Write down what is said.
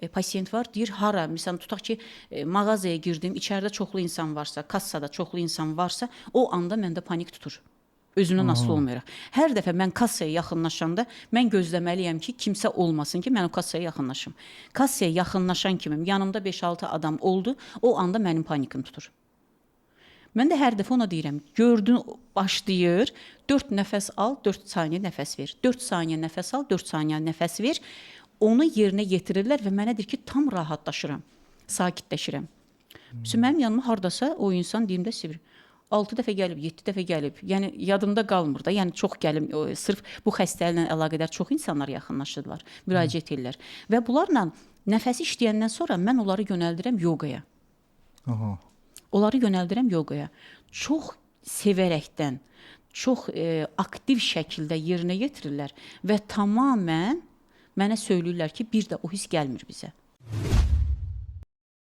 pasiyent var, deyir hara, məsələn tutaq ki, mağazaya girdim, içəridə çoxlu insan varsa, kassada çoxlu insan varsa, o anda məndə panik tutur. Özümdən asılı olmayaraq. Hər dəfə mən kassaya yaxınlaşanda mən gözləməliyəm ki, kimsə olmasın ki, mən o kassaya yaxınlaşım. Kassaya yaxınlaşan kimi yanımda 5-6 adam oldu, o anda mənim panikim tutur. Mən də hər dəfə ona deyirəm, gördün başlayır, 4 nəfəs al, 4 saniyə nəfəs ver. 4 saniyə nəfəs al, 4 saniyə nəfəs ver. Onu yerinə yetirirlər və mənə deyir ki, tam rahatlaşıram, sakitləşirəm. Mənim yanıma hardasa o insan deyimdə sivir. 6 dəfə gəlib, 7 dəfə gəlib. Yəni yadımda qalmır da. Yəni çox gəlim, sırf bu xəstəliklə əlaqədar çox insanlar yaxınlaşırlar, müraciət edirlər. Və bunlarla nəfəsi işləyəndən sonra mən onları yönəldirəm yoqaya. Aha. Onları yönəldirəm yoqaya. Çox sevərəkdən, çox aktiv şəkildə yerinə yetirirlər və tamamən mənə söyləyirlər ki, bir də o his gəlmir bizə.